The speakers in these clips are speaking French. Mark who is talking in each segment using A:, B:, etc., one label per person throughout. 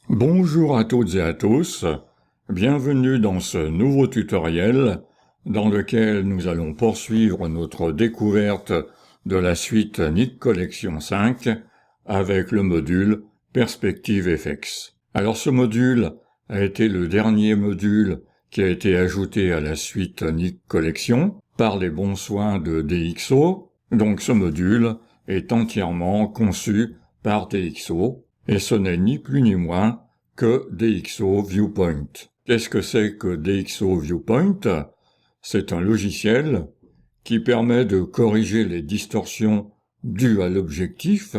A: Bonjour à toutes et à tous, bienvenue dans ce nouveau tutoriel dans lequel nous allons poursuivre notre découverte de la suite Nik Collection 5 avec le module Perspective FX. Alors ce module a été le dernier module qui a été ajouté à la suite Nik Collection par les bons soins de DxO, donc ce module est entièrement conçu par DxO et ce n'est ni plus ni moins que DxO Viewpoint. Qu'est-ce que c'est que DxO Viewpoint? C'est un logiciel qui permet de corriger les distorsions dues à l'objectif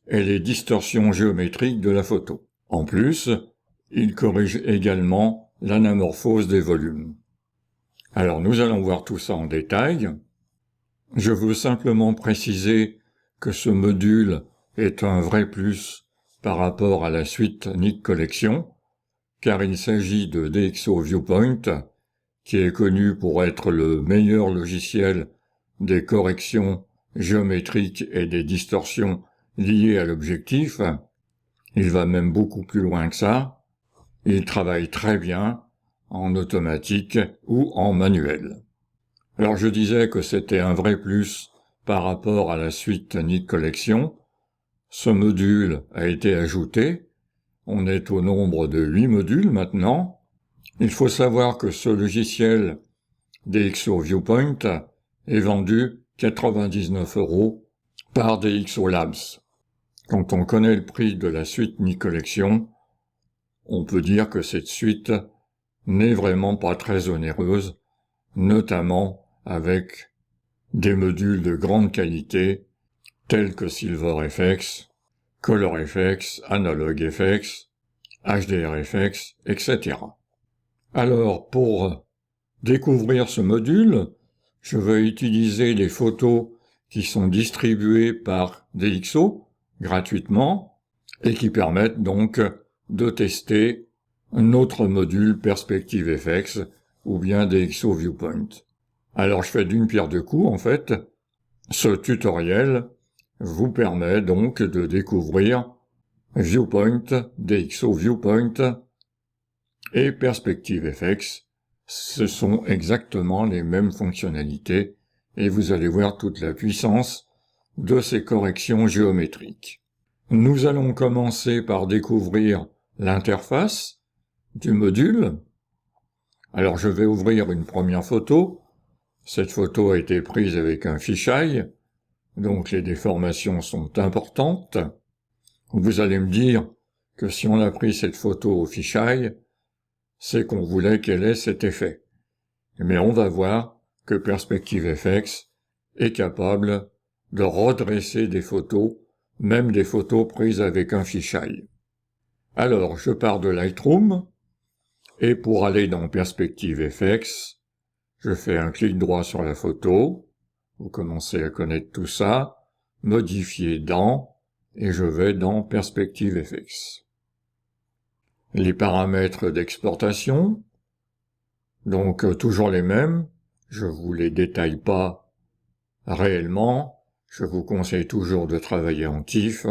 A: et les distorsions géométriques de la photo. En plus, il corrige également l'anamorphose des volumes. Alors nous allons voir tout ça en détail. Je veux simplement préciser que ce module est un vrai plus par rapport à la suite Nik Collection, car il s'agit de DxO Viewpoint, qui est connu pour être le meilleur logiciel des corrections géométriques et des distorsions liées à l'objectif. Il va même beaucoup plus loin que ça. Il travaille très bien en automatique ou en manuel. Alors je disais que c'était un vrai plus par rapport à la suite Nik Collection. Ce module a été ajouté. On est au nombre de 8 modules maintenant. Il faut savoir que ce logiciel DxO Viewpoint est vendu 99 € par DxO Labs. Quand on connaît le prix de la suite Nik Collection, on peut dire que cette suite n'est vraiment pas très onéreuse, notamment avec des modules de grande qualité tels que SilverFX, ColorFX, AnalogFX, HDRFX, etc. Alors, pour découvrir ce module, je vais utiliser les photos qui sont distribuées par DxO gratuitement et qui permettent donc de tester notre module Perspective FX ou bien DxO Viewpoint. Alors, je fais d'une pierre deux coups, en fait. Ce tutoriel vous permet donc de découvrir Viewpoint, DxO Viewpoint et Perspective FX. Ce sont exactement les mêmes fonctionnalités et vous allez voir toute la puissance de ces corrections géométriques. Nous allons commencer par découvrir l'interface du module. Alors je vais ouvrir une première photo. Cette photo a été prise avec un fisheye. Donc les déformations sont importantes. Vous allez me dire que si on a pris cette photo au fisheye, c'est qu'on voulait qu'elle ait cet effet. Mais on va voir que Perspective FX est capable de redresser des photos, même des photos prises avec un fisheye. Alors je pars de Lightroom, et pour aller dans Perspective FX, je fais un clic droit sur la photo. Vous commencez à connaître tout ça, modifier dans, et je vais dans Perspective FX. Les paramètres d'exportation, donc toujours les mêmes, je vous les détaille pas réellement, je vous conseille toujours de travailler en TIFF,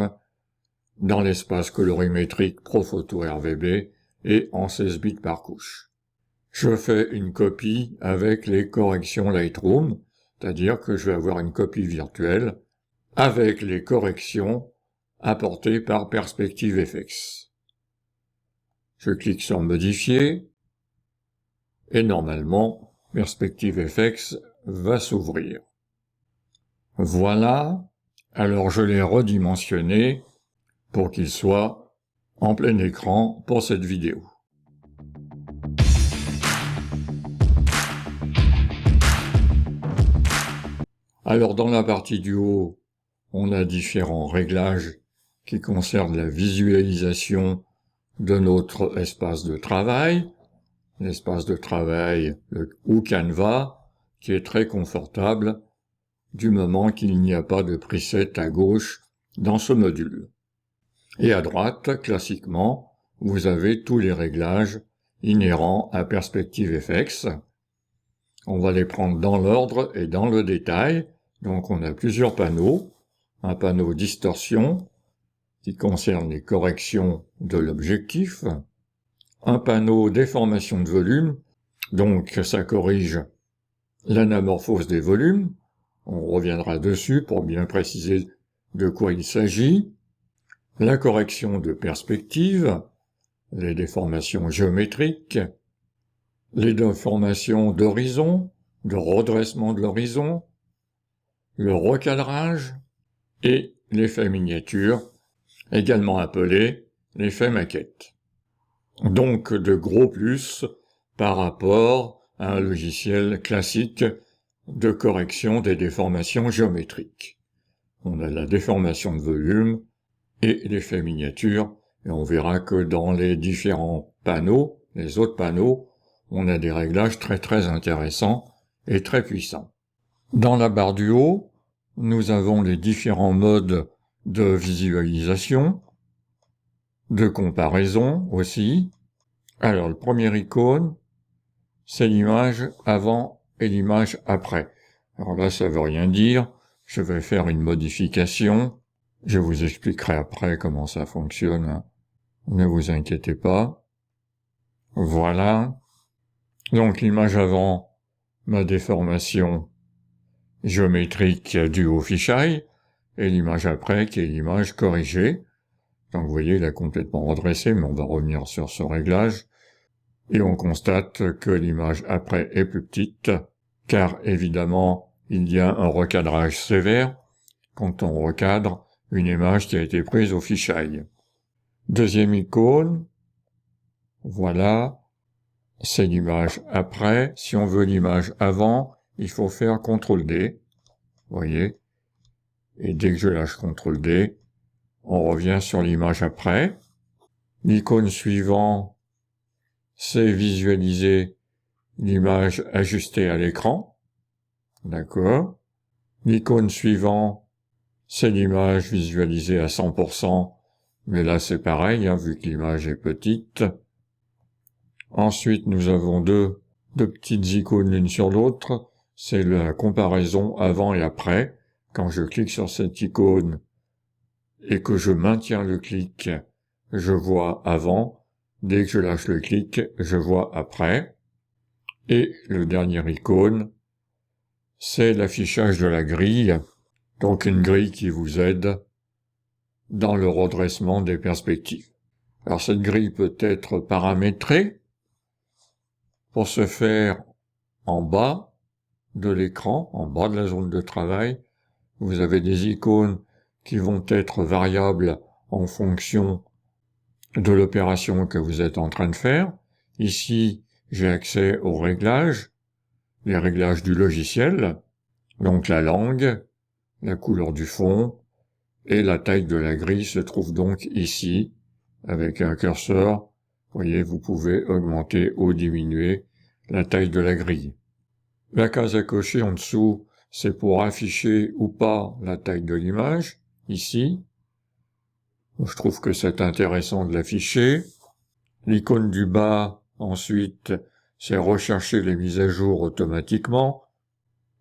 A: dans l'espace colorimétrique ProPhoto RVB et en 16 bits par couche. Je fais une copie avec les corrections Lightroom, c'est-à-dire que je vais avoir une copie virtuelle avec les corrections apportées par Perspective FX. Je clique sur Modifier et normalement Perspective FX va s'ouvrir. Voilà, alors je l'ai redimensionné pour qu'il soit en plein écran pour cette vidéo. Alors dans la partie du haut, on a différents réglages qui concernent la visualisation de notre espace de travail, l'espace de travail ou Canva, qui est très confortable du moment qu'il n'y a pas de preset à gauche dans ce module. Et à droite, classiquement, vous avez tous les réglages inhérents à Perspective FX. On va les prendre dans l'ordre et dans le détail. Donc on a plusieurs panneaux. Un panneau distorsion qui concerne les corrections de l'objectif. Un panneau déformation de volume, donc ça corrige l'anamorphose des volumes. On reviendra dessus pour bien préciser de quoi il s'agit. La correction de perspective, les déformations géométriques, les déformations d'horizon, de redressement de l'horizon, le recadrage et l'effet miniature, également appelé l'effet maquette. Donc de gros plus par rapport à un logiciel classique de correction des déformations géométriques. On a la déformation de volume et l'effet miniature, et on verra que dans les différents panneaux, les autres panneaux, on a des réglages très intéressants et très puissants. Dans la barre du haut, nous avons les différents modes de visualisation, de comparaison aussi. Alors, le premier icône, c'est l'image avant et l'image après. Alors là, ça veut rien dire. Je vais faire une modification. Je vous expliquerai après comment ça fonctionne, hein. Ne vous inquiétez pas. Voilà. Donc l'image avant, ma déformation géométrique due au fisheye, et l'image après qui est l'image corrigée. Donc vous voyez, il a complètement redressé, mais on va revenir sur ce réglage. Et on constate que l'image après est plus petite, car évidemment, il y a un recadrage sévère quand on recadre une image qui a été prise au fisheye. Deuxième icône, voilà, c'est l'image après. Si on veut l'image avant, il faut faire CTRL-D, vous voyez, et dès que je lâche CTRL-D, on revient sur l'image après. L'icône suivante, c'est visualiser l'image ajustée à l'écran. D'accord. L'icône suivante, c'est l'image visualisée à 100%, mais là c'est pareil, hein, vu que l'image est petite. Ensuite, nous avons deux petites icônes l'une sur l'autre. C'est la comparaison avant et après. Quand je clique sur cette icône et que je maintiens le clic, je vois avant. Dès que je lâche le clic, je vois après. Et le dernier icône, c'est l'affichage de la grille. Donc une grille qui vous aide dans le redressement des perspectives. Alors cette grille peut être paramétrée. Pour ce faire, en bas de l'écran, en bas de la zone de travail, vous avez des icônes qui vont être variables en fonction de l'opération que vous êtes en train de faire. Ici, j'ai accès aux réglages, les réglages du logiciel, donc la langue, la couleur du fond, et la taille de la grille se trouve donc ici, avec un curseur. Vous voyez, vous pouvez augmenter ou diminuer la taille de la grille. La case à cocher en dessous, c'est pour afficher ou pas la taille de l'image, ici. Je trouve que c'est intéressant de l'afficher. L'icône du bas, ensuite, c'est rechercher les mises à jour automatiquement.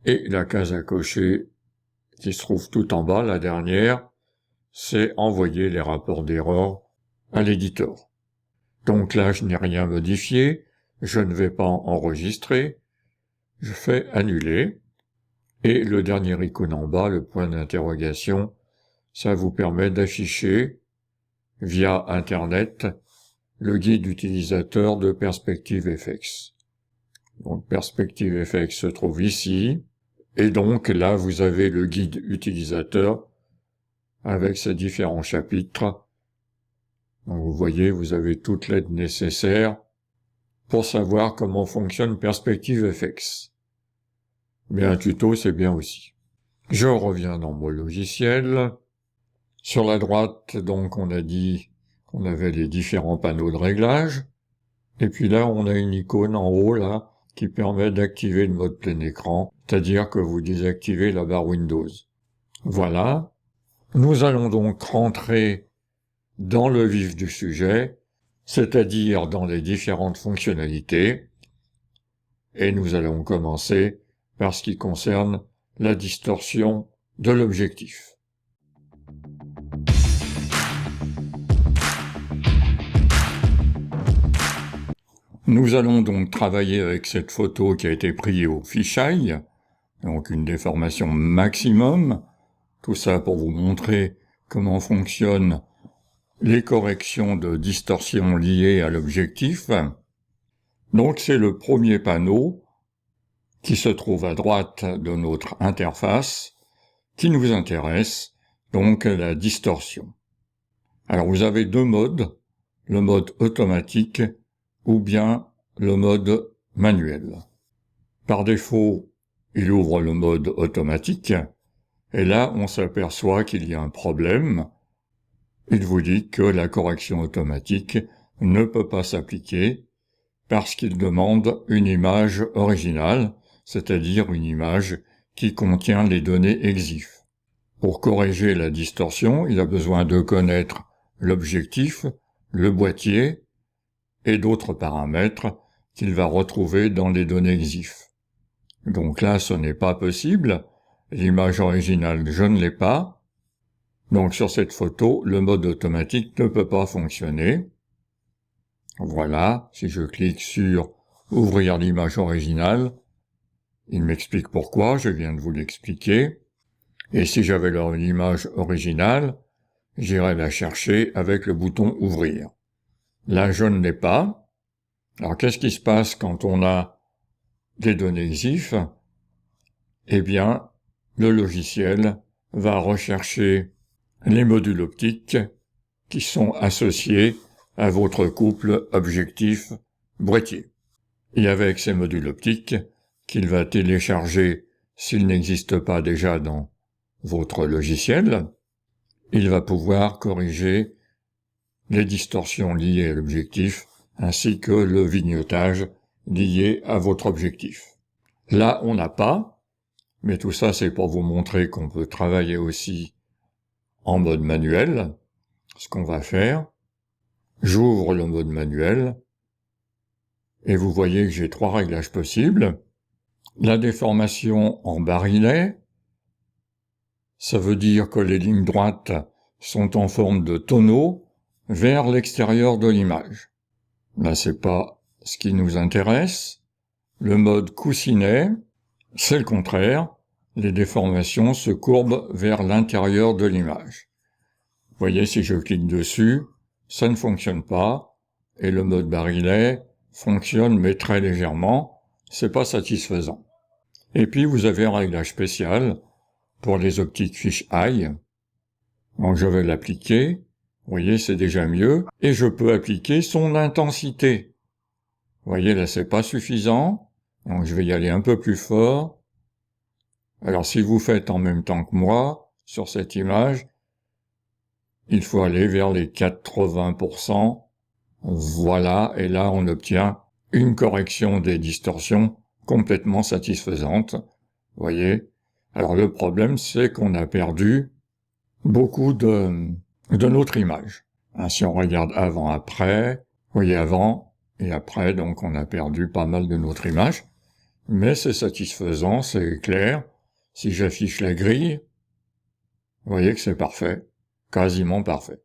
A: Et la case à cocher, qui se trouve tout en bas, la dernière, c'est envoyer les rapports d'erreur à l'éditeur. Donc là, je n'ai rien modifié, je ne vais pas enregistrer, je fais annuler, et le dernier icône en bas, le point d'interrogation, ça vous permet d'afficher via Internet le guide utilisateur de Perspective FX. Donc Perspective FX se trouve ici, et donc là vous avez le guide utilisateur avec ses différents chapitres. Donc vous voyez, vous avez toute l'aide nécessaire pour savoir comment fonctionne Perspective FX. Mais un tuto, c'est bien aussi. Je reviens dans mon logiciel. Sur la droite, donc, on a dit on avait les différents panneaux de réglage. Et puis là, on a une icône en haut, là, qui permet d'activer le mode plein écran, c'est-à-dire que vous désactivez la barre Windows. Voilà. Nous allons donc rentrer dans le vif du sujet, c'est-à-dire dans les différentes fonctionnalités, et nous allons commencer par ce qui concerne la distorsion de l'objectif. Nous allons donc travailler avec cette photo qui a été prise au fisheye, donc une déformation maximum, tout ça pour vous montrer comment fonctionnent les corrections de distorsion liées à l'objectif. Donc c'est le premier panneau qui se trouve à droite de notre interface qui nous intéresse, donc la distorsion. Alors vous avez deux modes, le mode automatique ou bien le mode manuel. Par défaut, il ouvre le mode automatique, et là on s'aperçoit qu'il y a un problème. Il vous dit que la correction automatique ne peut pas s'appliquer parce qu'il demande une image originale, c'est-à-dire une image qui contient les données EXIF. Pour corriger la distorsion, il a besoin de connaître l'objectif, le boîtier et d'autres paramètres qu'il va retrouver dans les données EXIF. Donc là, ce n'est pas possible. L'image originale, je ne l'ai pas. Donc sur cette photo, le mode automatique ne peut pas fonctionner. Voilà, si je clique sur « Ouvrir l'image originale », il m'explique pourquoi, je viens de vous l'expliquer. Et si j'avais l'image originale, j'irais la chercher avec le bouton « Ouvrir ». Là, je ne l'ai pas. Alors, qu'est-ce qui se passe quand on a des données EXIF? Eh bien, le logiciel va rechercher les modules optiques qui sont associés à votre couple objectif-boîtier. Et avec ces modules optiques qu'il va télécharger s'ils n'existent pas déjà dans votre logiciel, il va pouvoir corriger les distorsions liées à l'objectif ainsi que le vignettage lié à votre objectif. Là, on n'a pas, mais tout ça c'est pour vous montrer qu'on peut travailler aussi en mode manuel. Ce qu'on va faire, j'ouvre le mode manuel et vous voyez que j'ai trois réglages possibles. La déformation en barillet, ça veut dire que les lignes droites sont en forme de tonneau vers l'extérieur de l'image. Là, c'est pas ce qui nous intéresse. Le mode coussinet, c'est le contraire. Les déformations se courbent vers l'intérieur de l'image. Vous voyez, si je clique dessus, ça ne fonctionne pas. Et le mode barillet fonctionne, mais très légèrement. C'est pas satisfaisant. Et puis, vous avez un réglage spécial pour les optiques fisheye. Donc, je vais l'appliquer. Vous voyez, c'est déjà mieux. Et je peux appliquer son intensité. Vous voyez, là, c'est pas suffisant. Donc, je vais y aller un peu plus fort. Alors, si vous faites en même temps que moi, sur cette image, il faut aller vers les 80%. Voilà, et là, on obtient une correction des distorsions complètement satisfaisante. Vous voyez? Alors, le problème, c'est qu'on a perdu beaucoup de notre image. Si on regarde avant-après, vous voyez, avant et après, donc on a perdu pas mal de notre image. Mais c'est satisfaisant, c'est clair. Si j'affiche la grille, vous voyez que c'est parfait, quasiment parfait.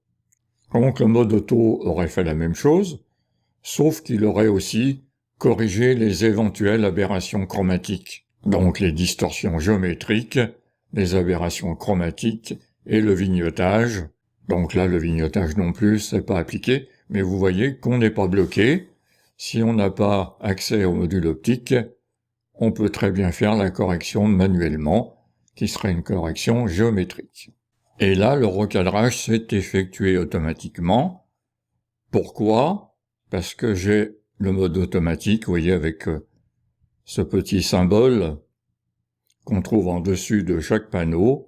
A: Donc le mode auto aurait fait la même chose, sauf qu'il aurait aussi corrigé les éventuelles aberrations chromatiques, donc les distorsions géométriques, les aberrations chromatiques et le vignettage. Donc là, le vignettage non plus, c'est pas appliqué, mais vous voyez qu'on n'est pas bloqué. Si on n'a pas accès au module optique, on peut très bien faire la correction manuellement, qui serait une correction géométrique. Et là, le recadrage s'est effectué automatiquement. Pourquoi? Parce que j'ai le mode automatique, vous voyez, avec ce petit symbole qu'on trouve en dessus de chaque panneau,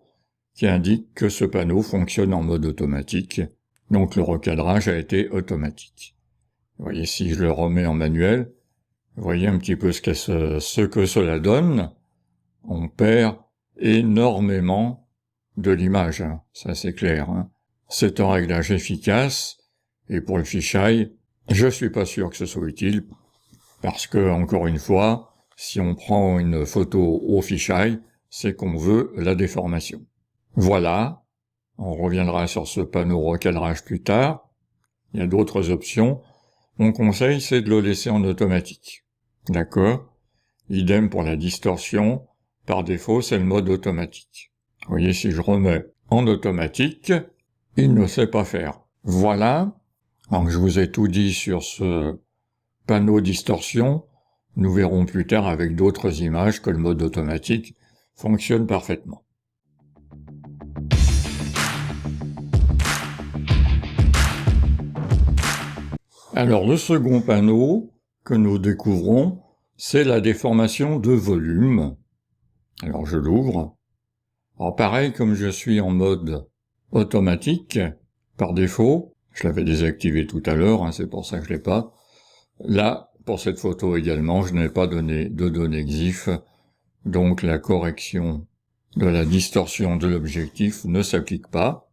A: qui indique que ce panneau fonctionne en mode automatique. Donc le recadrage a été automatique. Vous voyez, si je le remets en manuel, vous voyez un petit peu ce que cela donne. On perd énormément de l'image, hein. Ça c'est clair, hein. C'est un réglage efficace, et pour le fisheye, je suis pas sûr que ce soit utile, parce que, encore une fois, si on prend une photo au fisheye, c'est qu'on veut la déformation. Voilà, on reviendra sur ce panneau recadrage plus tard. Il y a d'autres options. Mon conseil, c'est de le laisser en automatique. D'accord? Idem pour la distorsion. Par défaut, c'est le mode automatique. Vous voyez, si je remets en automatique, il ne sait pas faire. Voilà. Donc, je vous ai tout dit sur ce panneau distorsion. Nous verrons plus tard avec d'autres images que le mode automatique fonctionne parfaitement. Alors, le second panneau que nous découvrons, c'est la déformation de volume. Alors, je l'ouvre. Alors, pareil, comme je suis en mode automatique, par défaut, je l'avais désactivé tout à l'heure, hein, c'est pour ça que je l'ai pas. Là, pour cette photo également, je n'ai pas donné de données XIF, donc la correction de la distorsion de l'objectif ne s'applique pas.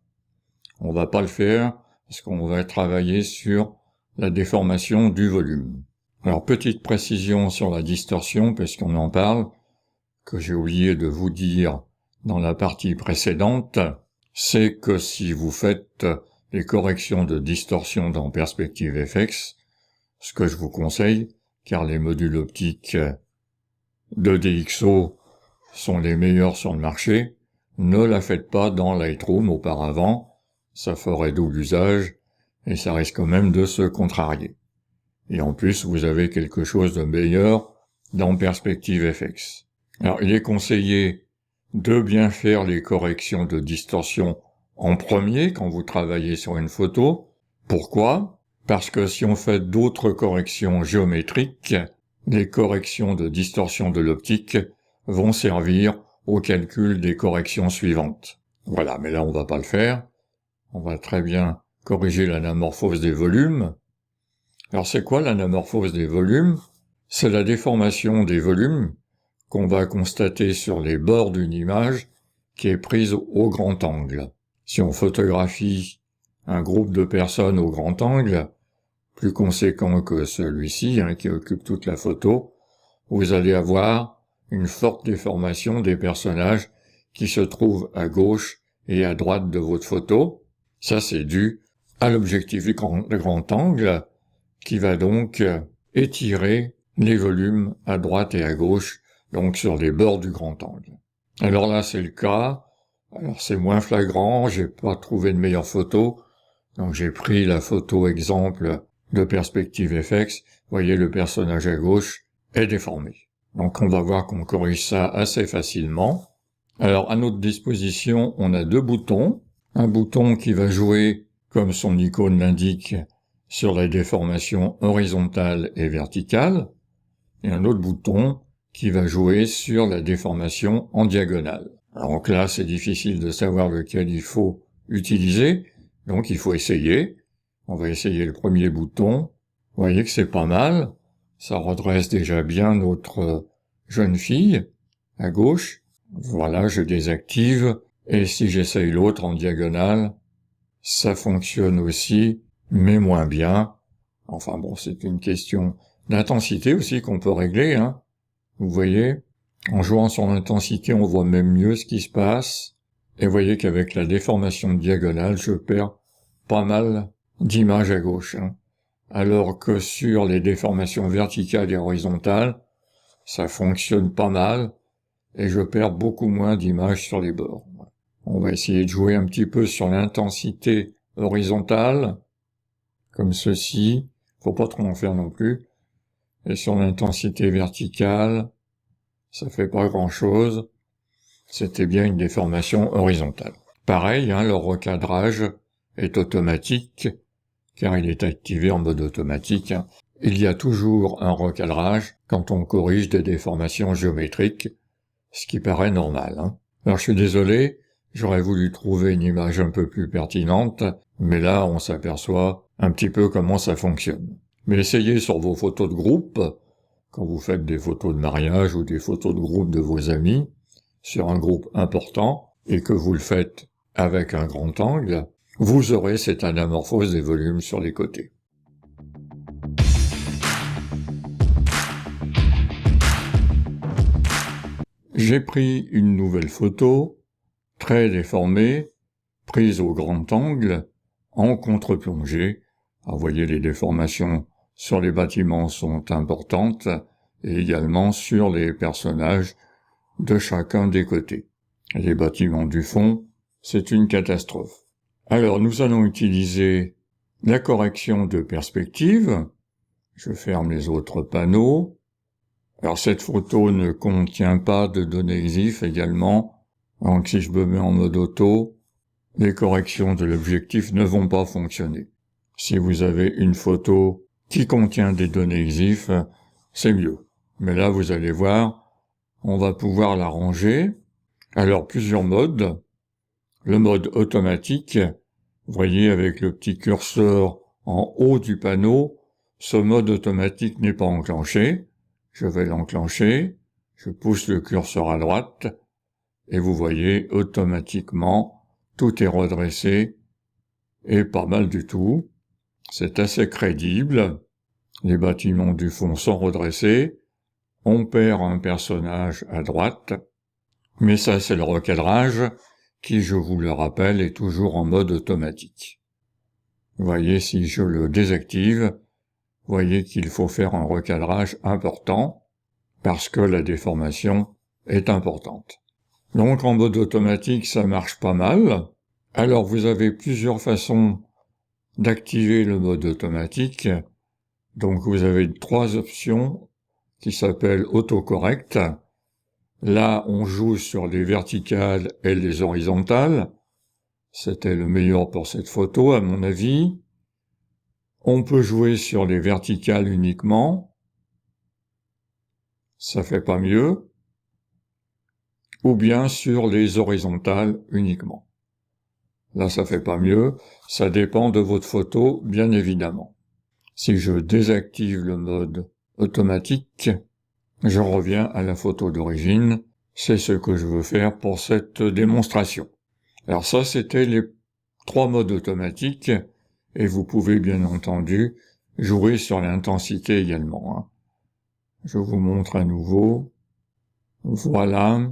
A: On va pas le faire, parce qu'on va travailler sur la déformation du volume. Alors, petite précision sur la distorsion, puisqu'on en parle, que j'ai oublié de vous dire dans la partie précédente, c'est que si vous faites les corrections de distorsion dans Perspective FX, ce que je vous conseille, car les modules optiques de DxO sont les meilleurs sur le marché, ne la faites pas dans Lightroom auparavant, ça ferait double usage, et ça risque quand même de se contrarier. Et en plus, vous avez quelque chose de meilleur dans Perspective FX. Alors, il est conseillé de bien faire les corrections de distorsion en premier quand vous travaillez sur une photo. Pourquoi? Parce que si on fait d'autres corrections géométriques, les corrections de distorsion de l'optique vont servir au calcul des corrections suivantes. Voilà, mais là on va pas le faire. On va très bien corriger l'anamorphose des volumes. Alors c'est quoi l'anamorphose des volumes? C'est la déformation des volumes qu'on va constater sur les bords d'une image qui est prise au grand angle. Si on photographie un groupe de personnes au grand angle, plus conséquent que celui-ci, hein, qui occupe toute la photo, vous allez avoir une forte déformation des personnages qui se trouvent à gauche et à droite de votre photo. Ça, c'est dû à l'objectif de grand angle qui va donc étirer les volumes à droite et à gauche, donc sur les bords du grand angle. Alors là, c'est le cas. Alors c'est moins flagrant, j'ai pas trouvé de meilleure photo, donc j'ai pris la photo exemple de Perspective FX. Vous voyez, le personnage à gauche est déformé. Donc on va voir qu'on corrige ça assez facilement. Alors à notre disposition, on a deux boutons. Un bouton qui va jouer, comme son icône l'indique, sur la déformation horizontale et verticale, et un autre bouton qui va jouer sur la déformation en diagonale. Donc là, c'est difficile de savoir lequel il faut utiliser, donc il faut essayer. On va essayer le premier bouton. Vous voyez que c'est pas mal. Ça redresse déjà bien notre jeune fille à gauche. Voilà, je désactive. Et si j'essaye l'autre en diagonale, ça fonctionne aussi, mais moins bien. Enfin bon, c'est une question d'intensité aussi qu'on peut régler, hein. Vous voyez, en jouant sur l'intensité, on voit même mieux ce qui se passe. Et vous voyez qu'avec la déformation diagonale, je perds pas mal d'images à gauche, hein. Alors que sur les déformations verticales et horizontales, ça fonctionne pas mal, et je perds beaucoup moins d'images sur les bords. On va essayer de jouer un petit peu sur l'intensité horizontale, comme ceci. Faut pas trop en faire non plus. Et sur l'intensité verticale, ça fait pas grand chose. C'était bien une déformation horizontale. Pareil, hein, le recadrage est automatique, car il est activé en mode automatique, hein. Il y a toujours un recadrage quand on corrige des déformations géométriques, ce qui paraît normal, hein. Alors je suis désolé, J'aurais voulu trouver une image un peu plus pertinente, mais là, on s'aperçoit un petit peu comment ça fonctionne. Mais essayez sur vos photos de groupe, quand vous faites des photos de mariage ou des photos de groupe de vos amis, sur un groupe important, et que vous le faites avec un grand angle, vous aurez cette anamorphose des volumes sur les côtés. J'ai pris une nouvelle photo, très déformée, prise au grand angle, en contre-plongée. Vous voyez, les déformations sur les bâtiments sont importantes, et également sur les personnages de chacun des côtés. Les bâtiments du fond, c'est une catastrophe. Alors, nous allons utiliser la correction de perspective. Je ferme les autres panneaux. Alors, cette photo ne contient pas de données EXIF également. Donc, si je me mets en mode auto, les corrections de l'objectif ne vont pas fonctionner. Si vous avez une photo qui contient des données EXIF, c'est mieux. Mais là, vous allez voir, on va pouvoir la ranger. Alors, plusieurs modes. Le mode automatique, vous voyez avec le petit curseur en haut du panneau, ce mode automatique n'est pas enclenché. Je vais l'enclencher, je pousse le curseur à droite, et vous voyez automatiquement, tout est redressé, et pas mal du tout. C'est assez crédible. Les bâtiments du fond sont redressés. On perd un personnage à droite. Mais ça, c'est le recadrage qui, je vous le rappelle, est toujours en mode automatique. Vous voyez, si je le désactive, vous voyez qu'il faut faire un recadrage important parce que la déformation est importante. Donc, en mode automatique, ça marche pas mal. Alors, vous avez plusieurs façons d'activer le mode automatique. Donc, vous avez 3 options qui s'appellent autocorrect. Là, on joue sur les verticales et les horizontales. C'était le meilleur pour cette photo, à mon avis. On peut jouer sur les verticales uniquement. Ça fait pas mieux. Ou bien sur les horizontales uniquement. Là, ça fait pas mieux. Ça dépend de votre photo, bien évidemment. Si je désactive le mode automatique, je reviens à la photo d'origine. C'est ce que je veux faire pour cette démonstration. Alors ça, c'était les 3 modes automatiques, et vous pouvez bien entendu jouer sur l'intensité également. Je vous montre à nouveau. Voilà.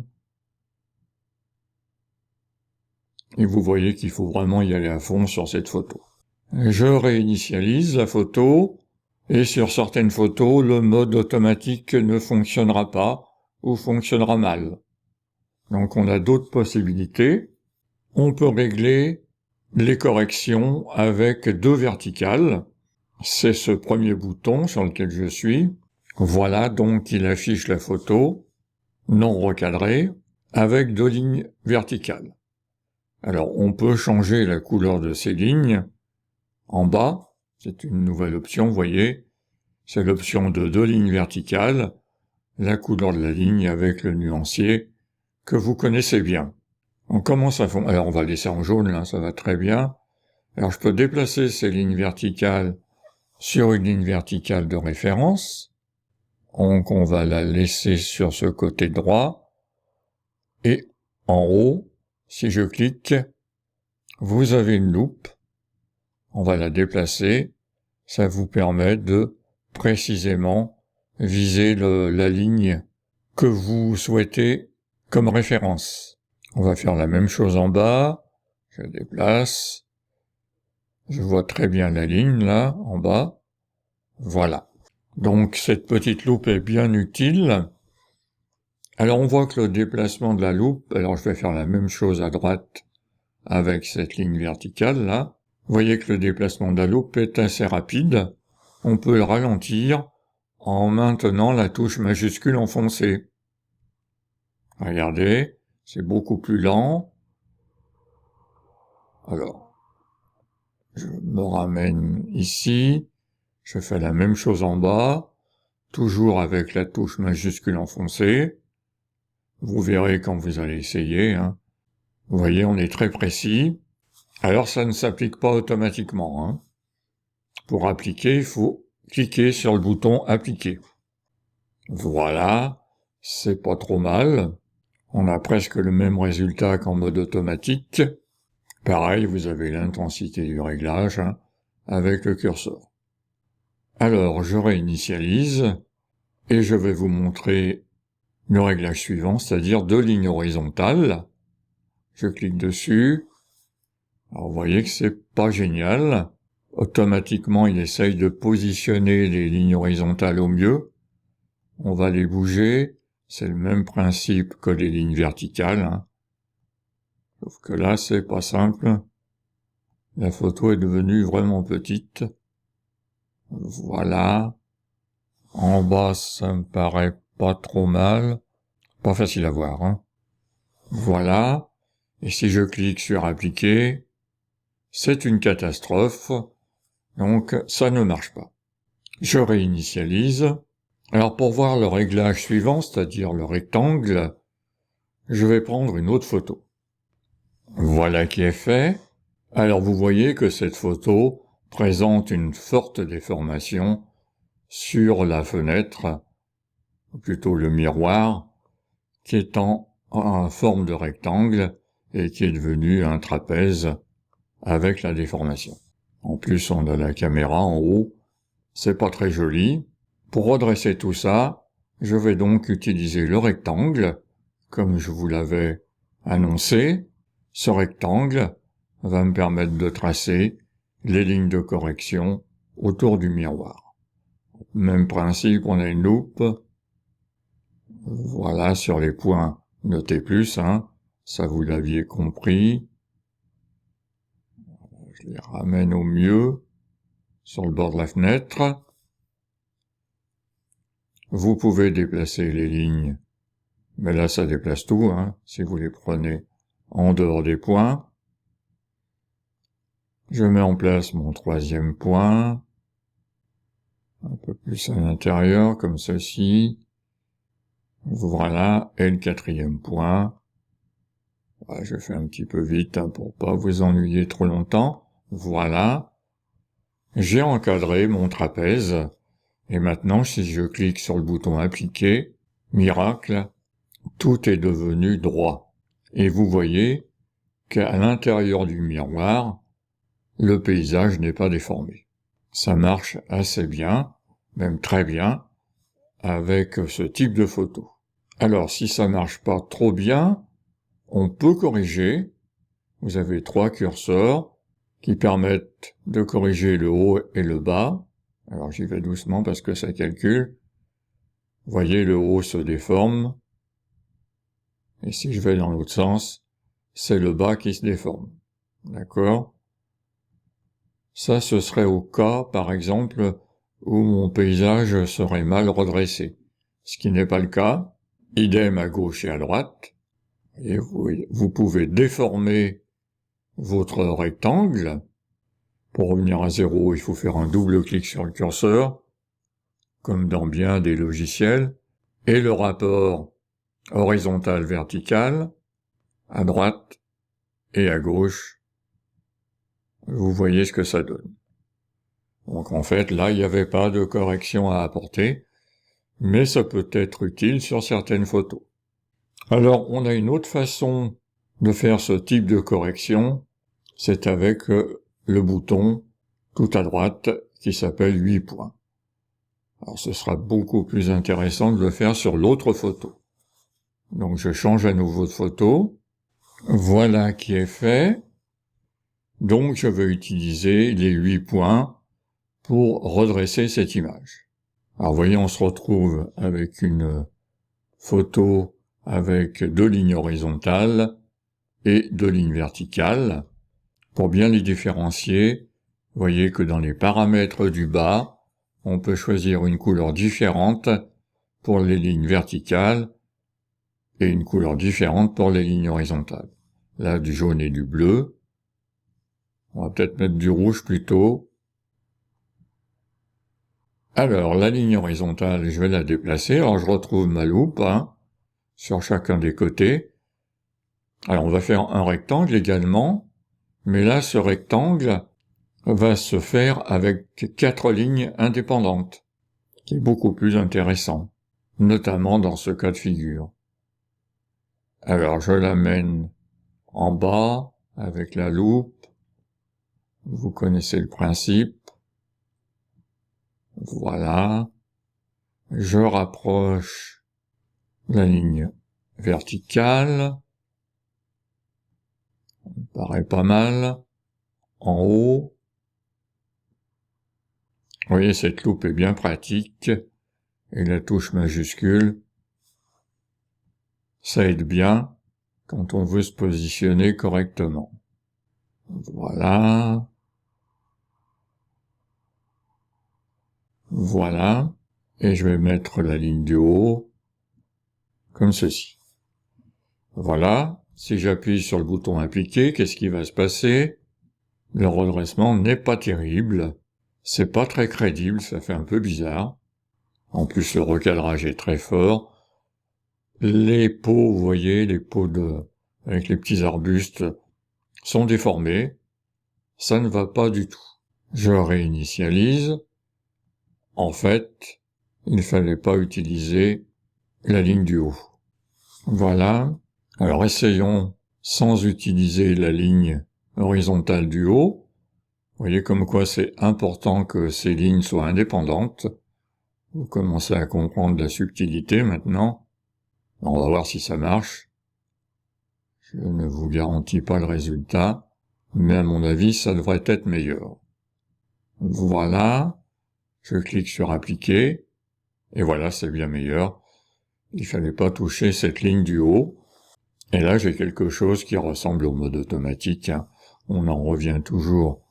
A: Et vous voyez qu'il faut vraiment y aller à fond sur cette photo. Je réinitialise la photo, et sur certaines photos, le mode automatique ne fonctionnera pas, ou fonctionnera mal. Donc on a d'autres possibilités. On peut régler les corrections avec 2 verticales. C'est ce premier bouton sur lequel je suis. Voilà, donc il affiche la photo, non recadrée, avec 2 lignes verticales. Alors on peut changer la couleur de ces lignes. En bas, c'est une nouvelle option, vous voyez, c'est l'option de 2 lignes verticales, la couleur de la ligne avec le nuancier que vous connaissez bien. On commence à fond. Alors on va laisser en jaune, là, ça va très bien. Alors je peux déplacer ces lignes verticales sur une ligne verticale de référence. Donc on va la laisser sur ce côté droit. Et en haut, si je clique, vous avez une loupe. On va la déplacer. Ça vous permet de précisément viser la ligne que vous souhaitez comme référence. On va faire la même chose en bas. Je déplace. Je vois très bien la ligne, là, en bas. Voilà. Donc, cette petite loupe est bien utile. Alors, on voit que le déplacement de la loupe, alors je vais faire la même chose à droite avec cette ligne verticale, là. Vous voyez que le déplacement de la loupe est assez rapide. On peut le ralentir en maintenant la touche majuscule enfoncée. Regardez, c'est beaucoup plus lent. Alors, je me ramène ici, je fais la même chose en bas, toujours avec la touche majuscule enfoncée. Vous verrez quand vous allez essayer. Vous voyez, on est très précis. Alors, ça ne s'applique pas automatiquement, hein. Pour appliquer, il faut cliquer sur le bouton « Appliquer ». Voilà, c'est pas trop mal. On a presque le même résultat qu'en mode automatique. Pareil, vous avez l'intensité du réglage, hein, avec le curseur. Alors, je réinitialise et je vais vous montrer le réglage suivant, c'est-à-dire 2 lignes horizontales. Je clique dessus. Alors, vous voyez que c'est pas génial. Automatiquement, il essaye de positionner les lignes horizontales au mieux. On va les bouger. C'est le même principe que les lignes verticales, hein. Sauf que là, c'est pas simple. La photo est devenue vraiment petite. Voilà. En bas, ça me paraît pas trop mal. Pas facile à voir, hein. Voilà. Et si je clique sur appliquer, c'est une catastrophe. Donc, ça ne marche pas. Je réinitialise. Alors, pour voir le réglage suivant, c'est-à-dire le rectangle, je vais prendre une autre photo. Voilà qui est fait. Alors, vous voyez que cette photo présente une forte déformation sur la fenêtre, ou plutôt le miroir, qui est en forme de rectangle et qui est devenu un trapèze avec la déformation. En plus, on a la caméra en haut. C'est pas très joli. Pour redresser tout ça, je vais donc utiliser le rectangle, comme je vous l'avais annoncé. Ce rectangle va me permettre de tracer les lignes de correction autour du miroir. Même principe, on a une loupe. Voilà, sur les points, notez plus, hein. Ça vous l'aviez compris. Je les ramène au mieux sur le bord de la fenêtre. Vous pouvez déplacer les lignes, mais là ça déplace tout, hein, si vous les prenez en dehors des points. Je mets en place mon 3e point, un peu plus à l'intérieur, comme ceci. Voilà, et le 4e point. Voilà, je fais un petit peu vite, hein, pour pas vous ennuyer trop longtemps. Voilà. J'ai encadré mon trapèze, et maintenant, si je clique sur le bouton appliquer, miracle, tout est devenu droit. Et vous voyez qu'à l'intérieur du miroir, le paysage n'est pas déformé. Ça marche assez bien, même très bien, avec ce type de photo. Alors, si ça marche pas trop bien, on peut corriger. Vous avez 3 curseurs qui permettent de corriger le haut et le bas. Alors, j'y vais doucement parce que ça calcule. Vous voyez, le haut se déforme. Et si je vais dans l'autre sens, c'est le bas qui se déforme. D'accord? Ça, ce serait au cas, par exemple, où mon paysage serait mal redressé. Ce qui n'est pas le cas. Idem à gauche et à droite. Et vous pouvez déformer votre rectangle. Pour revenir à 0, il faut faire un double clic sur le curseur, comme dans bien des logiciels, et le rapport horizontal-vertical, à droite et à gauche. Vous voyez ce que ça donne. Donc en fait, là, il n'y avait pas de correction à apporter, mais ça peut être utile sur certaines photos. Alors, on a une autre façon de faire ce type de correction, c'est avec le bouton tout à droite qui s'appelle 8 points. Alors, ce sera beaucoup plus intéressant de le faire sur l'autre photo. Donc, je change à nouveau de photo. Voilà qui est fait. Donc, je vais utiliser les 8 points pour redresser cette image. Alors, vous voyez, on se retrouve avec une photo avec 2 lignes horizontales et 2 lignes verticales. Pour bien les différencier, vous voyez que dans les paramètres du bas, on peut choisir une couleur différente pour les lignes verticales et une couleur différente pour les lignes horizontales. Là, du jaune et du bleu. On va peut-être mettre du rouge plutôt. Alors, la ligne horizontale, je vais la déplacer. Alors, je retrouve ma loupe, hein, sur chacun des côtés. Alors on va faire un rectangle également, mais là ce rectangle va se faire avec 4 lignes indépendantes, qui est beaucoup plus intéressant, notamment dans ce cas de figure. Alors je l'amène en bas avec la loupe, vous connaissez le principe, voilà, je rapproche la ligne verticale, ça me paraît pas mal, en haut. Vous voyez, cette loupe est bien pratique, et la touche majuscule, ça aide bien quand on veut se positionner correctement. Voilà. Voilà. Et je vais mettre la ligne du haut, comme ceci. Voilà. Si j'appuie sur le bouton appliquer, qu'est-ce qui va se passer? Le redressement n'est pas terrible. C'est pas très crédible, ça fait un peu bizarre. En plus, le recadrage est très fort. Les pots, vous voyez, les pots avec les petits arbustes sont déformés. Ça ne va pas du tout. Je réinitialise. En fait, il ne fallait pas utiliser la ligne du haut. Voilà. Alors essayons sans utiliser la ligne horizontale du haut. Vous voyez comme quoi c'est important que ces lignes soient indépendantes. Vous commencez à comprendre la subtilité maintenant. On va voir si ça marche. Je ne vous garantis pas le résultat, mais à mon avis, ça devrait être meilleur. Voilà. Je clique sur appliquer. Et voilà, c'est bien meilleur. Il fallait pas toucher cette ligne du haut. Et là, j'ai quelque chose qui ressemble au mode automatique. On en revient toujours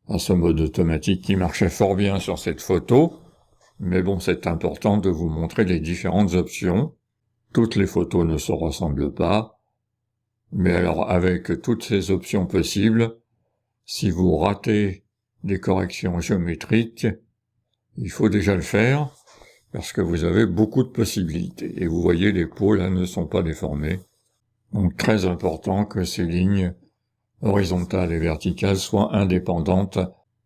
A: à ce mode automatique qui marchait fort bien sur cette photo. Mais bon, c'est important de vous montrer les différentes options. Toutes les photos ne se ressemblent pas. Mais alors, avec toutes ces options possibles, si vous ratez des corrections géométriques, il faut déjà le faire, parce que vous avez beaucoup de possibilités. Et vous voyez, les pots, là, ne sont pas déformés. Donc, très important que ces lignes horizontales et verticales soient indépendantes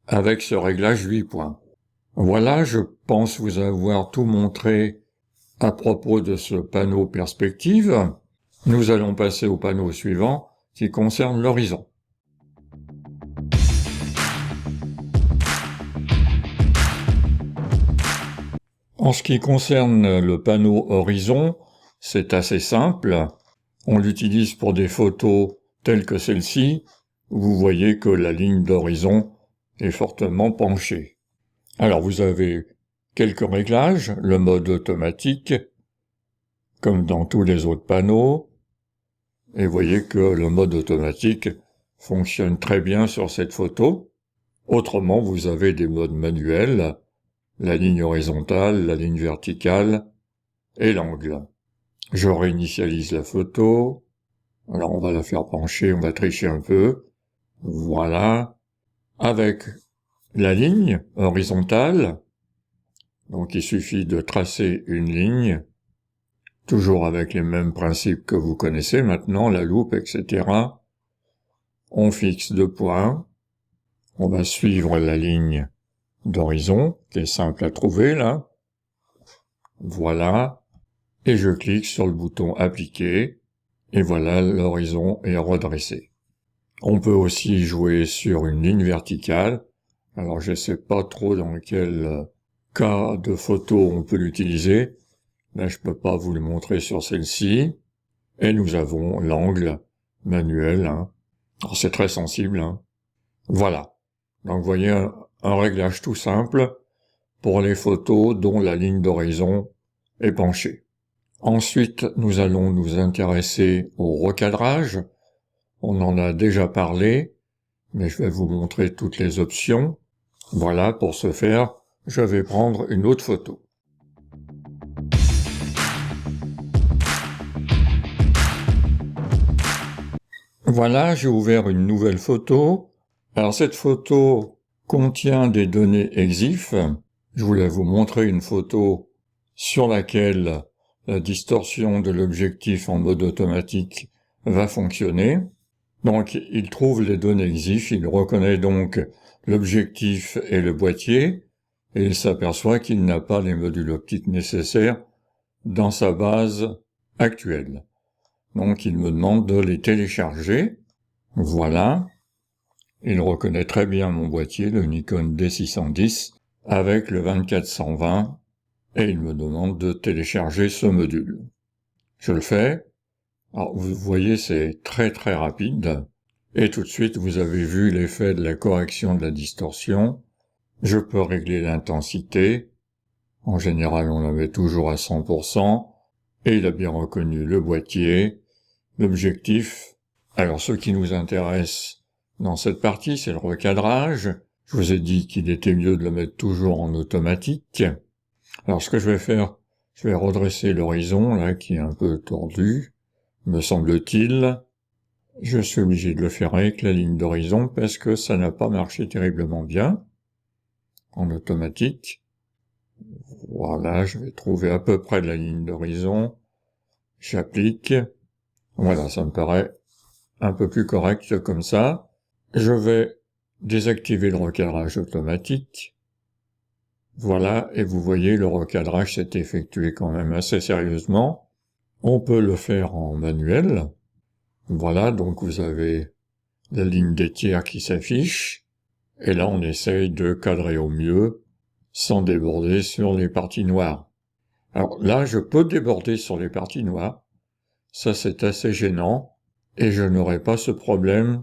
A: avec ce réglage 8 points. Voilà, je pense vous avoir tout montré à propos de ce panneau perspective. Nous allons passer au panneau suivant qui concerne l'horizon. En ce qui concerne le panneau horizon, c'est assez simple. On l'utilise pour des photos telles que celle-ci. Vous voyez que la ligne d'horizon est fortement penchée. Alors vous avez quelques réglages, le mode automatique, comme dans tous les autres panneaux, et vous voyez que le mode automatique fonctionne très bien sur cette photo. Autrement, vous avez des modes manuels, la ligne horizontale, la ligne verticale et l'angle. Je réinitialise la photo. Alors on va la faire pencher, on va tricher un peu. Voilà. Avec la ligne horizontale, donc il suffit de tracer une ligne, toujours avec les mêmes principes que vous connaissez maintenant, la loupe, etc. On fixe 2 points. On va suivre la ligne d'horizon, qui est simple à trouver là. Voilà. Et je clique sur le bouton appliquer. Et voilà, l'horizon est redressé. On peut aussi jouer sur une ligne verticale. Alors je sais pas trop dans quel cas de photo on peut l'utiliser. Là, je peux pas vous le montrer sur celle-ci. Et nous avons l'angle manuel. Alors, c'est très sensible. Voilà. Donc, vous voyez un réglage tout simple pour les photos dont la ligne d'horizon est penchée. Ensuite, nous allons nous intéresser au recadrage. On en a déjà parlé, mais je vais vous montrer toutes les options. Voilà, pour ce faire, je vais prendre une autre photo. Voilà, j'ai ouvert une nouvelle photo. Alors cette photo contient des données EXIF. Je voulais vous montrer une photo sur laquelle la distorsion de l'objectif en mode automatique va fonctionner. Donc, il trouve les données XIF, il reconnaît donc l'objectif et le boîtier, et il s'aperçoit qu'il n'a pas les modules optiques nécessaires dans sa base actuelle. Donc, il me demande de les télécharger. Voilà. Il reconnaît très bien mon boîtier, le Nikon D610, avec le 24-120, et il me demande de télécharger ce module. Je le fais. Alors, vous voyez, c'est très très rapide. Et tout de suite, vous avez vu l'effet de la correction de la distorsion. Je peux régler l'intensité. En général, on la met toujours à 100%. Et il a bien reconnu le boîtier, l'objectif. Alors, ce qui nous intéresse dans cette partie, c'est le recadrage. Je vous ai dit qu'il était mieux de le mettre toujours en automatique. Alors, ce que je vais faire, je vais redresser l'horizon, là, qui est un peu tordu, me semble-t-il. Je suis obligé de le faire avec la ligne d'horizon parce que ça n'a pas marché terriblement bien en automatique. Voilà, je vais trouver à peu près la ligne d'horizon. J'applique. Voilà, ça me paraît un peu plus correct comme ça. Je vais désactiver le recadrage automatique. Voilà, et vous voyez, le recadrage s'est effectué quand même assez sérieusement. On peut le faire en manuel. Voilà, donc vous avez la ligne des tiers qui s'affiche, et là on essaye de cadrer au mieux, sans déborder sur les parties noires. Alors là, je peux déborder sur les parties noires, ça c'est assez gênant, et je n'aurai pas ce problème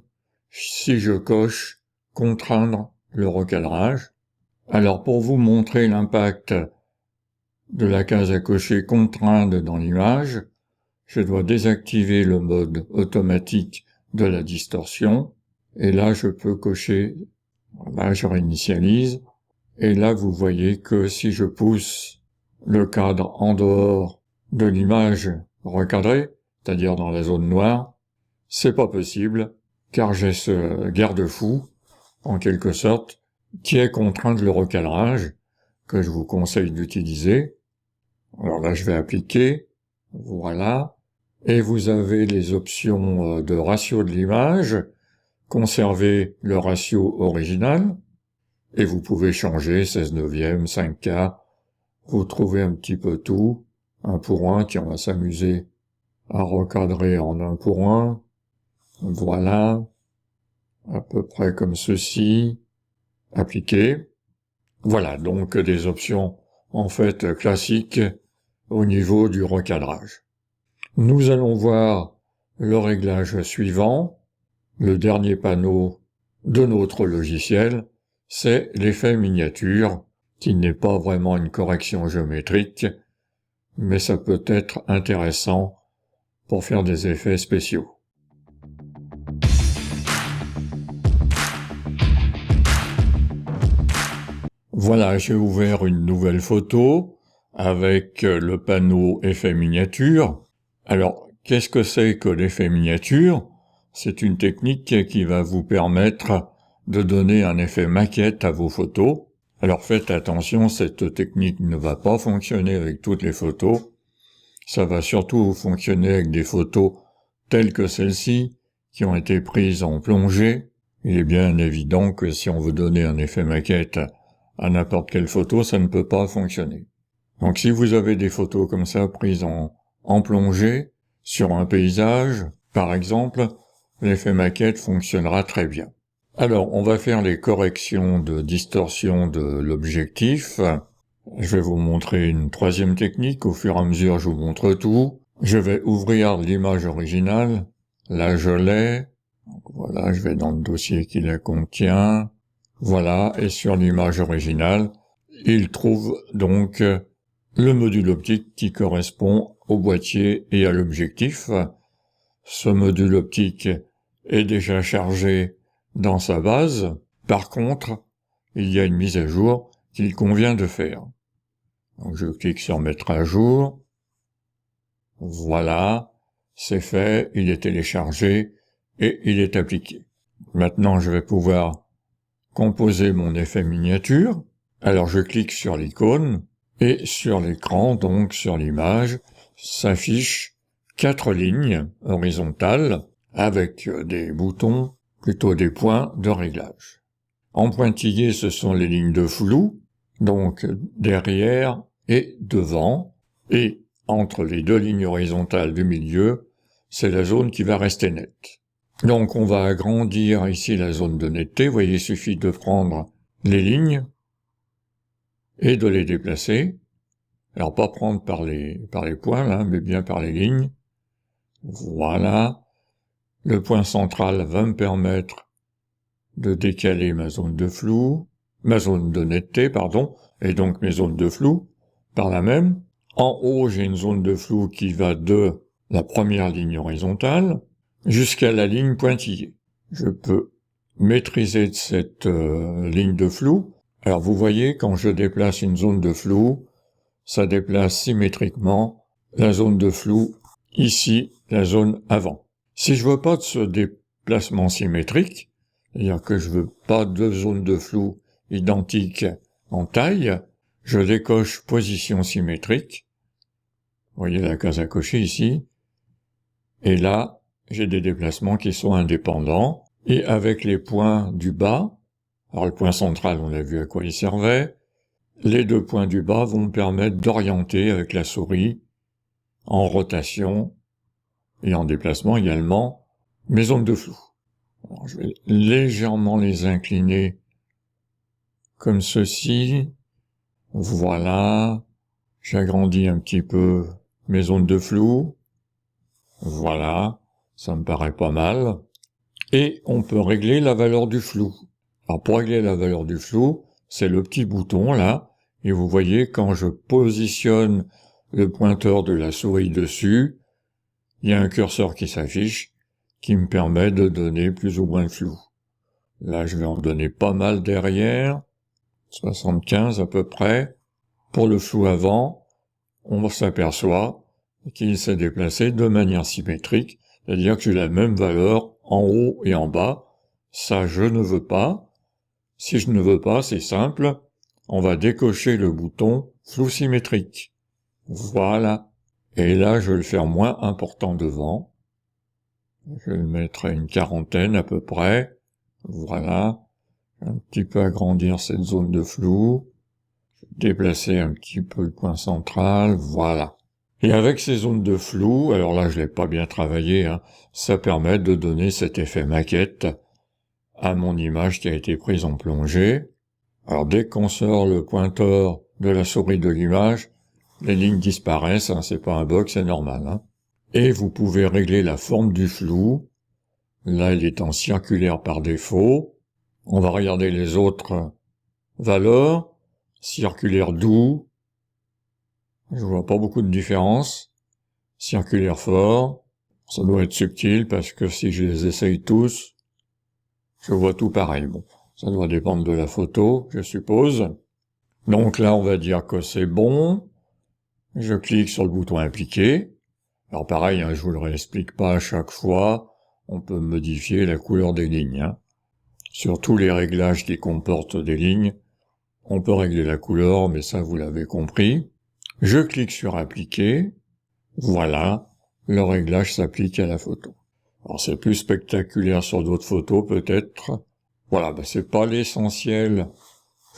A: si je coche « Contraindre le recadrage ». Alors pour vous montrer l'impact de la case à cocher « Contraindre » dans l'image, je dois désactiver le mode automatique de la distorsion, et là je peux cocher, là je réinitialise, et là vous voyez que si je pousse le cadre en dehors de l'image recadrée, c'est-à-dire dans la zone noire, c'est pas possible, car j'ai ce garde-fou, en quelque sorte, qui est contraint le recadrage, que je vous conseille d'utiliser. Alors là je vais appliquer, voilà, et vous avez les options de ratio de l'image, conserver le ratio original, et vous pouvez changer 16/9, 5K, vous trouvez un petit peu tout, 1 pour 1, tiens, on va s'amuser à recadrer en 1 pour 1, voilà, à peu près comme ceci, appliquer. Voilà, donc des options en fait classiques au niveau du recadrage. Nous allons voir le réglage suivant, le dernier panneau de notre logiciel, c'est l'effet miniature, qui n'est pas vraiment une correction géométrique, mais ça peut être intéressant pour faire des effets spéciaux. Voilà, j'ai ouvert une nouvelle photo avec le panneau effet miniature. Alors, qu'est-ce que c'est que l'effet miniature? C'est une technique qui va vous permettre de donner un effet maquette à vos photos. Alors faites attention, cette technique ne va pas fonctionner avec toutes les photos. Ça va surtout fonctionner avec des photos telles que celle-ci, qui ont été prises en plongée. Il est bien évident que si on veut donner un effet maquette à n'importe quelle photo, ça ne peut pas fonctionner. Donc si vous avez des photos comme ça prises en plongée, sur un paysage, par exemple, l'effet maquette fonctionnera très bien. Alors, on va faire les corrections de distorsion de l'objectif. Je vais vous montrer une troisième technique. Au fur et à mesure, je vous montre tout. Je vais ouvrir l'image originale. Là, je l'ai. Voilà, je vais dans le dossier qui la contient. Voilà, et sur l'image originale, il trouve donc le module optique qui correspond au boîtier et à l'objectif. Ce module optique est déjà chargé dans sa base. Par contre, il y a une mise à jour qu'il convient de faire. Donc je clique sur mettre à jour. Voilà, c'est fait, il est téléchargé et il est appliqué. Maintenant, je vais pouvoir composer mon effet miniature. Alors je clique sur l'icône et sur l'écran, donc sur l'image, s'affiche 4 lignes horizontales avec des boutons, plutôt des points de réglage. En pointillé, ce sont les lignes de flou, donc derrière et devant, et entre les 2 lignes horizontales du milieu, c'est la zone qui va rester nette. Donc on va agrandir ici la zone de netteté. Vous voyez, il suffit de prendre les lignes et de les déplacer. Alors pas prendre par les points là, mais bien par les lignes. Voilà. Le point central va me permettre de décaler ma zone de flou, ma zone de netteté, pardon, et donc mes zones de flou, par là même. En haut, j'ai une zone de flou qui va de la première ligne horizontale jusqu'à la ligne pointillée. Je peux maîtriser cette ligne de flou. Alors vous voyez, quand je déplace une zone de flou, ça déplace symétriquement la zone de flou, ici, la zone avant. Si je veux pas de ce déplacement symétrique, c'est-à-dire que je veux pas 2 zones de flou identiques en taille, je décoche position symétrique. Vous voyez la case à cocher ici. Et là, j'ai des déplacements qui sont indépendants. Et avec les points du bas, alors le point central, on a vu à quoi il servait, les 2 points du bas vont me permettre d'orienter avec la souris en rotation et en déplacement également mes zones de flou. Alors, je vais légèrement les incliner comme ceci. Voilà. J'agrandis un petit peu mes zones de flou. Voilà. Ça me paraît pas mal. Et on peut régler la valeur du flou. Alors pour régler la valeur du flou, c'est le petit bouton là. Et vous voyez, quand je positionne le pointeur de la souris dessus, il y a un curseur qui s'affiche qui me permet de donner plus ou moins de flou. Là, je vais en donner pas mal derrière, 75 à peu près. Pour le flou avant, on s'aperçoit qu'il s'est déplacé de manière symétrique, c'est-à-dire que j'ai la même valeur en haut et en bas. Ça, je ne veux pas. Si je ne veux pas, c'est simple, on va décocher le bouton flou symétrique. Voilà. Et là, je vais le faire moins important devant. Je vais le mettre à une 40aine à peu près. Voilà. Un petit peu agrandir cette zone de flou. Déplacer un petit peu le point central. Voilà. Et avec ces zones de flou, alors là, je l'ai pas bien travaillé, hein, ça permet de donner cet effet maquette à mon image qui a été prise en plongée. Alors dès qu'on sort le pointeur de la souris de l'image, les lignes disparaissent, hein, c'est pas un bug, c'est normal. Hein. Et vous pouvez régler la forme du flou. Là, il est en circulaire par défaut. On va regarder les autres valeurs. Circulaire doux. Je vois pas beaucoup de différence. Circulaire fort. Ça doit être subtil parce que si je les essaye tous, je vois tout pareil. Bon, ça doit dépendre de la photo, je suppose. Donc là, on va dire que c'est bon. Je clique sur le bouton appliquer. Alors pareil, hein, je vous le réexplique pas à chaque fois. On peut modifier la couleur des lignes. Hein. Sur tous les réglages qui comportent des lignes, on peut régler la couleur, mais ça vous l'avez compris. Je clique sur appliquer. Voilà, le réglage s'applique à la photo. Alors c'est plus spectaculaire sur d'autres photos peut-être. Voilà, c'est pas l'essentiel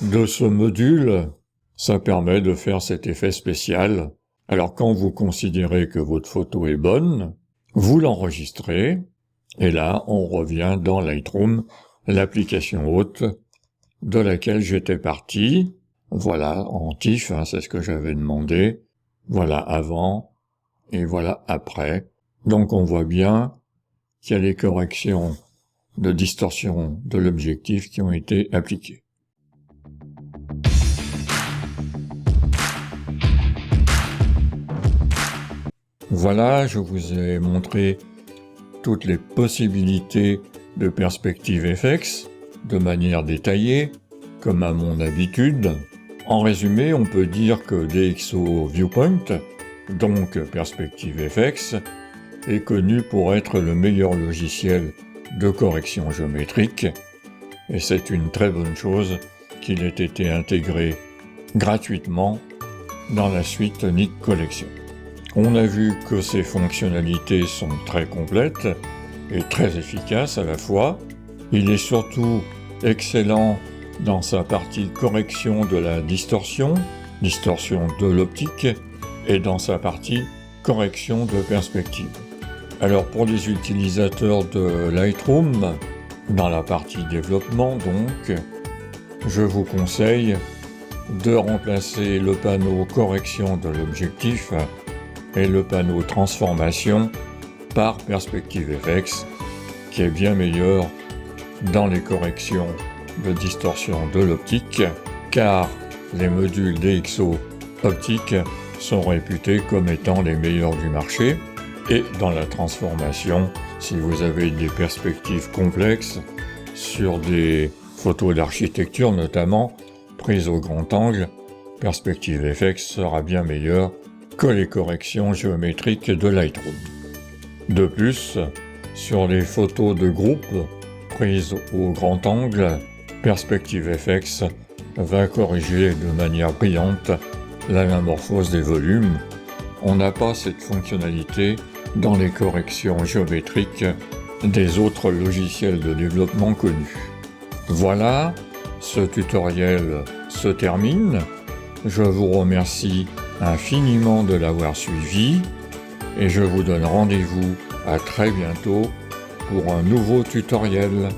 A: de ce module. Ça permet de faire cet effet spécial. Alors quand vous considérez que votre photo est bonne, vous l'enregistrez, et là on revient dans Lightroom, l'application haute de laquelle j'étais parti. Voilà, en TIFF, hein, c'est ce que j'avais demandé. Voilà avant, et voilà après. Donc on voit bien qu'il y a les corrections de distorsion de l'objectif qui ont été appliquées. Voilà, je vous ai montré toutes les possibilités de Perspective FX de manière détaillée, comme à mon habitude. En résumé, on peut dire que DxO Viewpoint, donc Perspective FX, est connu pour être le meilleur logiciel de correction géométrique, et c'est une très bonne chose qu'il ait été intégré gratuitement dans la suite Nik Collection. On a vu que ces fonctionnalités sont très complètes et très efficaces à la fois. Il est surtout excellent dans sa partie correction de la distorsion de l'optique, et dans sa partie correction de perspective. Alors pour les utilisateurs de Lightroom, dans la partie développement donc, je vous conseille de remplacer le panneau correction de l'objectif et le panneau transformation par Perspective FX, qui est bien meilleur dans les corrections de distorsion de l'optique, car les modules DxO optique sont réputés comme étant les meilleurs du marché, et dans la transformation, si vous avez des perspectives complexes sur des photos d'architecture notamment, prises au grand angle, Perspective FX sera bien meilleur que les corrections géométriques de Lightroom. De plus, sur les photos de groupe prises au grand angle, Perspective FX va corriger de manière brillante l'anamorphose des volumes. On n'a pas cette fonctionnalité dans les corrections géométriques des autres logiciels de développement connus. Voilà, ce tutoriel se termine. Je vous remercie infiniment de l'avoir suivi et je vous donne rendez-vous à très bientôt pour un nouveau tutoriel.